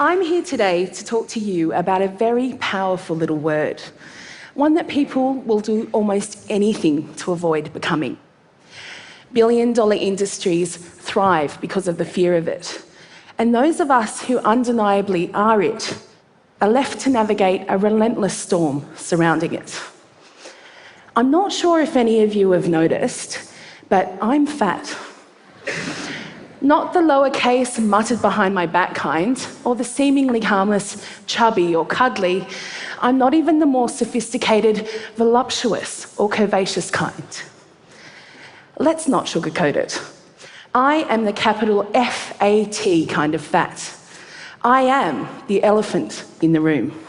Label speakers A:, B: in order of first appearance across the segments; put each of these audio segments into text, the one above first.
A: I'm here today to talk to you about a very powerful little word, one that people will do almost anything to avoid becoming. Billion-dollar industries thrive because of the fear of it, and those of us who undeniably are it are left to navigate a relentless storm surrounding it. I'm not sure if any of you have noticed, but I'm fat. Not the lowercase muttered behind my back kind, or the seemingly harmless chubby or cuddly. I'm not even the more sophisticated voluptuous or curvaceous kind. Let's not sugarcoat it. I am the capital F-A-T kind of fat. I am the elephant in the room.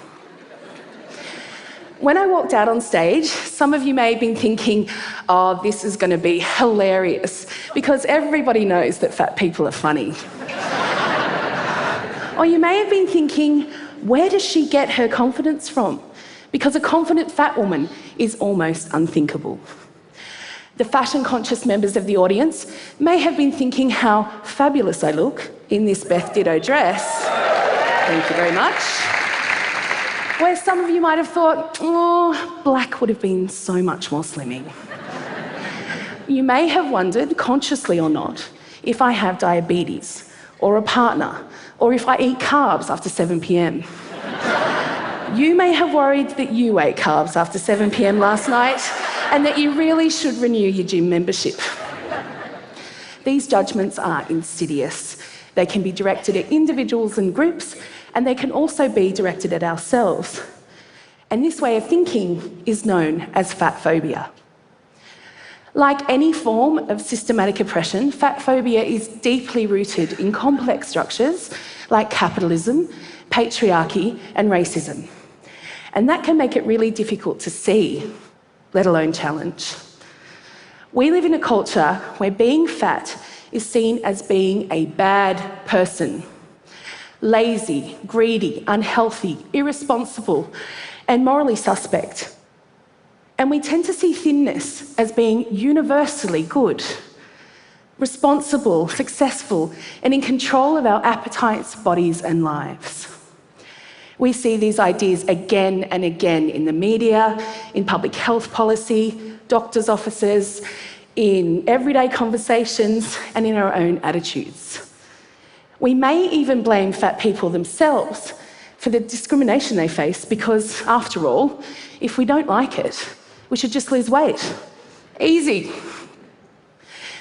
A: When I walked out on stage, some of you may have been thinking, oh, this is going to be hilarious, because everybody knows that fat people are funny. Or you may have been thinking, where does she get her confidence from? Because a confident fat woman is almost unthinkable. The fashion-conscious members of the audience may have been thinking how fabulous I look in this Beth Ditto dress. Thank you very much. Where some of you might have thought, oh, black would have been so much more slimming. You may have wondered, consciously or not, if I have diabetes, or a partner, or if I eat carbs after 7 p.m. You may have worried that you ate carbs after 7 p.m. last night, and that you really should renew your gym membership. These judgments are insidious. They can be directed at individuals and groups, and they can also be directed at ourselves. And this way of thinking is known as fat phobia. Like any form of systematic oppression, fat phobia is deeply rooted in complex structures like capitalism, patriarchy, and racism. And that can make it really difficult to see, let alone challenge. We live in a culture where being fat is seen as being a bad person. Lazy, greedy, unhealthy, irresponsible, and morally suspect. And we tend to see thinness as being universally good, responsible, successful, and in control of our appetites, bodies, and lives. We see these ideas again and again in the media, in public health policy, doctors' offices, in everyday conversations, and in our own attitudes. We may even blame fat people themselves for the discrimination they face because, after all, if we don't like it, we should just lose weight. Easy.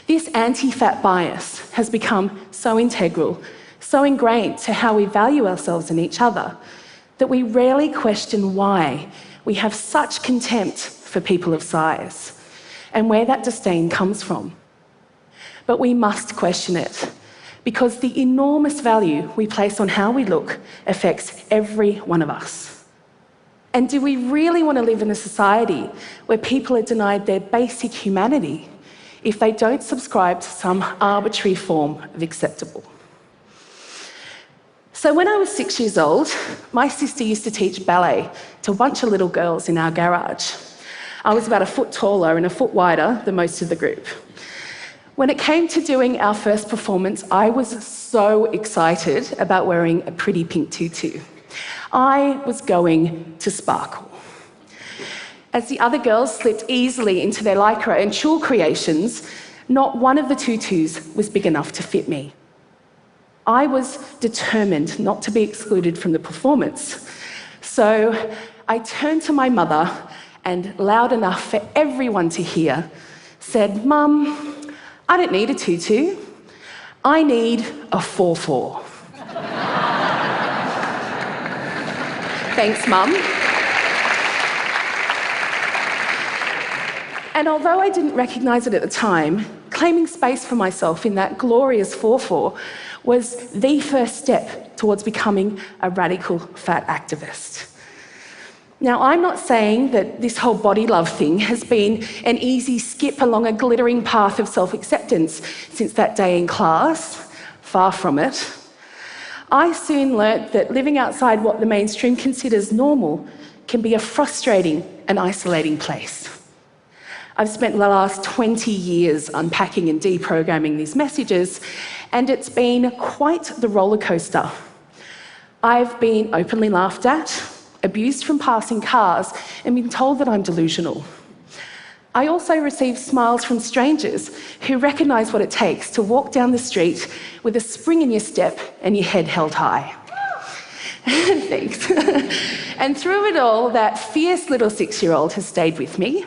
A: This anti-fat bias has become so integral, so ingrained to how we value ourselves and each other, that we rarely question why we have such contempt for people of size and where that disdain comes from. But we must question it, because the enormous value we place on how we look affects every one of us. And do we really want to live in a society where people are denied their basic humanity if they don't subscribe to some arbitrary form of acceptable? So when I was 6 years old, my sister used to teach ballet to a bunch of little girls in our garage. I was about a foot taller and a foot wider than most of the group. When it came to doing our first performance, I was so excited about wearing a pretty pink tutu. I was going to sparkle. As the other girls slipped easily into their lycra and tulle creations, not one of the tutus was big enough to fit me. I was determined not to be excluded from the performance. So I turned to my mother and, loud enough for everyone to hear, said, "Mum, I don't need a tutu. I need a 4-4. Thanks, Mum. And although I didn't recognise it at the time, claiming space for myself in that glorious 4-4 was the first step towards becoming a radical fat activist. Now, I'm not saying that this whole body love thing has been an easy skip along a glittering path of self-acceptance since that day in class. Far from it. I soon learnt that living outside what the mainstream considers normal can be a frustrating and isolating place. I've spent the last 20 years unpacking and deprogramming these messages, and it's been quite the roller coaster. I've been openly laughed at, abused from passing cars, and been told that I'm delusional. I also receive smiles from strangers who recognise what it takes to walk down the street with a spring in your step and your head held high. Thanks. And through it all, that fierce little 6-year-old has stayed with me,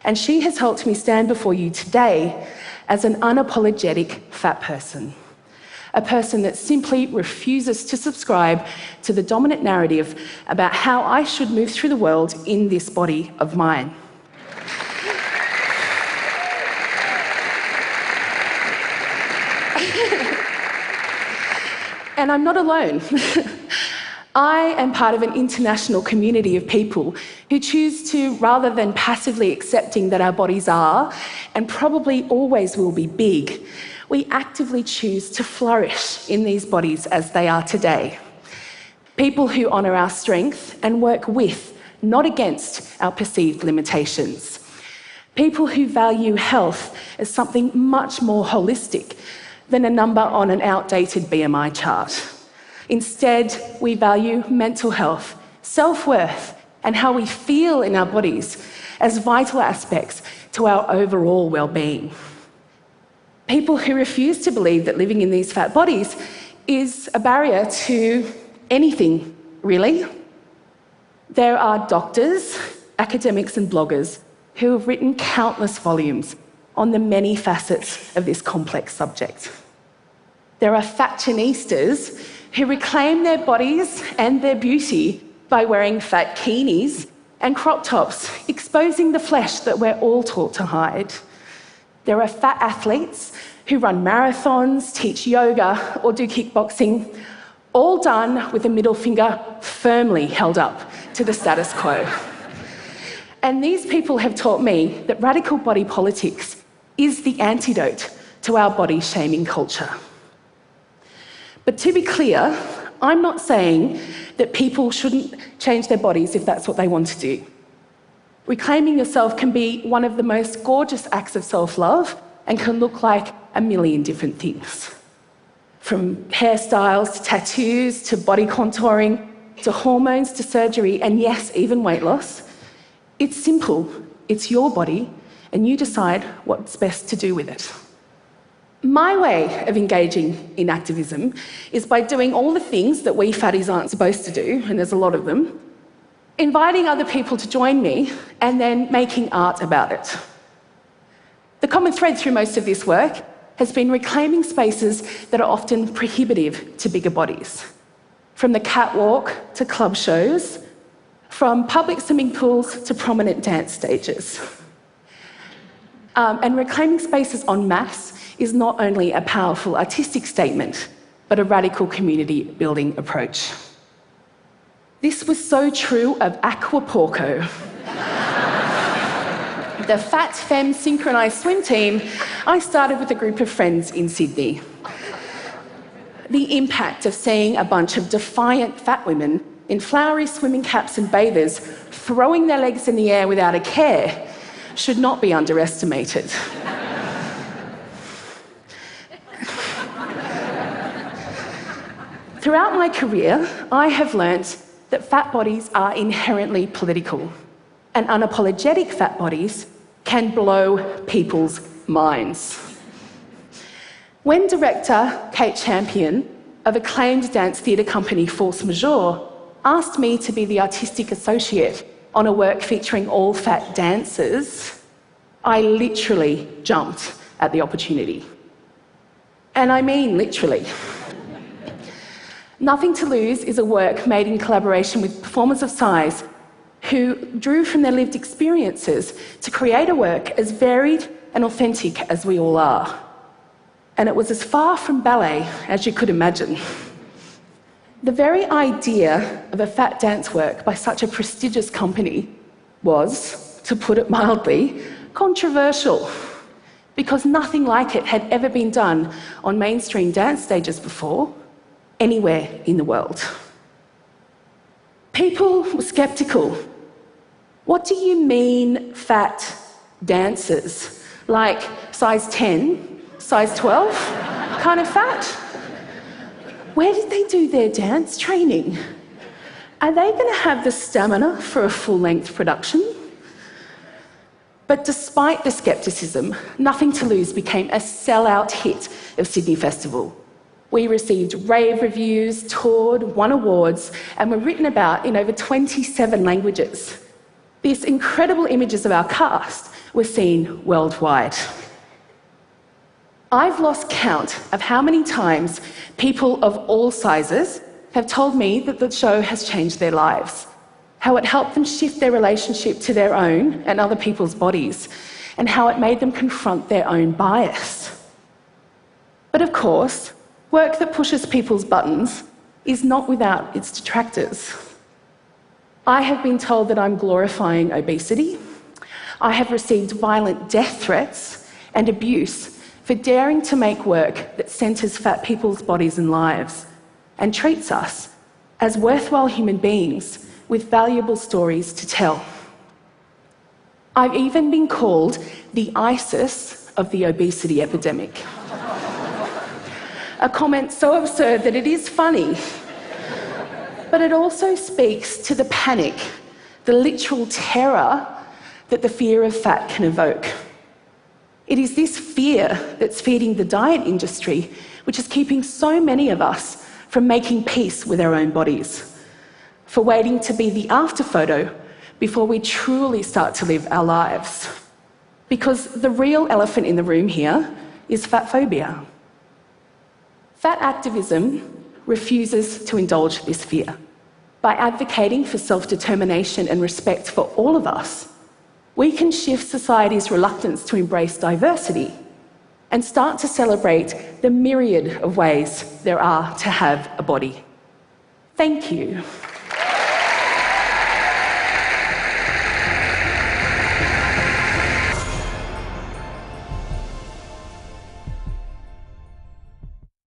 A: and she has helped me stand before you today as an unapologetic fat person. A person that simply refuses to subscribe to the dominant narrative about how I should move through the world in this body of mine. And I'm not alone. I am part of an international community of people who choose to, rather than passively accepting that our bodies are, and probably always will be big, we actively choose to flourish in these bodies as they are today. People who honour our strength and work with, not against, our perceived limitations. People who value health as something much more holistic than a number on an outdated BMI chart. Instead, we value mental health, self-worth, and how we feel in our bodies as vital aspects to our overall well-being. People who refuse to believe that living in these fat bodies is a barrier to anything, really. There are doctors, academics, and bloggers who have written countless volumes on the many facets of this complex subject. There are fashionistas who reclaim their bodies and their beauty by wearing fatkinis and crop tops, exposing the flesh that we're all taught to hide. There are fat athletes who run marathons, teach yoga, or do kickboxing, all done with a middle finger firmly held up to the status quo. And these people have taught me that radical body politics is the antidote to our body-shaming culture. But to be clear, I'm not saying that people shouldn't change their bodies if that's what they want to do. Reclaiming yourself can be one of the most gorgeous acts of self-love and can look like a million different things. From hairstyles to tattoos to body contouring to hormones to surgery and yes, even weight loss. It's simple. It's your body and you decide what's best to do with it. My way of engaging in activism is by doing all the things that we fatties aren't supposed to do, and there's a lot of them, inviting other people to join me, and then making art about it. The common thread through most of this work has been reclaiming spaces that are often prohibitive to bigger bodies. From the catwalk to club shows, from public swimming pools to prominent dance stages. And reclaiming spaces en masse is not only a powerful artistic statement, but a radical community-building approach. This was so true of Aquaporco, the Fat Femme synchronised swim team I started with a group of friends in Sydney. The impact of seeing a bunch of defiant fat women in flowery swimming caps and bathers throwing their legs in the air without a care should not be underestimated. Throughout my career, I have learnt that fat bodies are inherently political, and unapologetic fat bodies can blow people's minds. When director Kate Champion of acclaimed dance theatre company Force Majeure asked me to be the artistic associate on a work featuring all fat dancers, I literally jumped at the opportunity. And I mean literally. Nothing to Lose is a work made in collaboration with performers of size who drew from their lived experiences to create a work as varied and authentic as we all are. And it was as far from ballet as you could imagine. The very idea of a fat dance work by such a prestigious company was, to put it mildly, controversial, because nothing like it had ever been done on mainstream dance stages before, anywhere in the world. People were sceptical. What do you mean, fat dancers? Like size 10, size 12 kind of fat? Where did they do their dance training? Are they going to have the stamina for a full-length production? But despite the scepticism, Nothing to Lose became a sellout hit of Sydney Festival. We received rave reviews, toured, won awards, and were written about in over 27 languages. These incredible images of our cast were seen worldwide. I've lost count of how many times people of all sizes have told me that the show has changed their lives, how it helped them shift their relationship to their own and other people's bodies, and how it made them confront their own bias. But of course, work that pushes people's buttons is not without its detractors. I have been told that I'm glorifying obesity. I have received violent death threats and abuse for daring to make work that centres fat people's bodies and lives and treats us as worthwhile human beings with valuable stories to tell. I've even been called the ISIS of the obesity epidemic. A comment so absurd that it is funny, but it also speaks to the panic, the literal terror that the fear of fat can evoke. It is this fear that's feeding the diet industry, which is keeping so many of us from making peace with our own bodies, for waiting to be the after photo before we truly start to live our lives. Because the real elephant in the room here is fat phobia. Fat activism refuses to indulge this fear. By advocating for self-determination and respect for all of us, we can shift society's reluctance to embrace diversity and start to celebrate the myriad of ways there are to have a body. Thank you.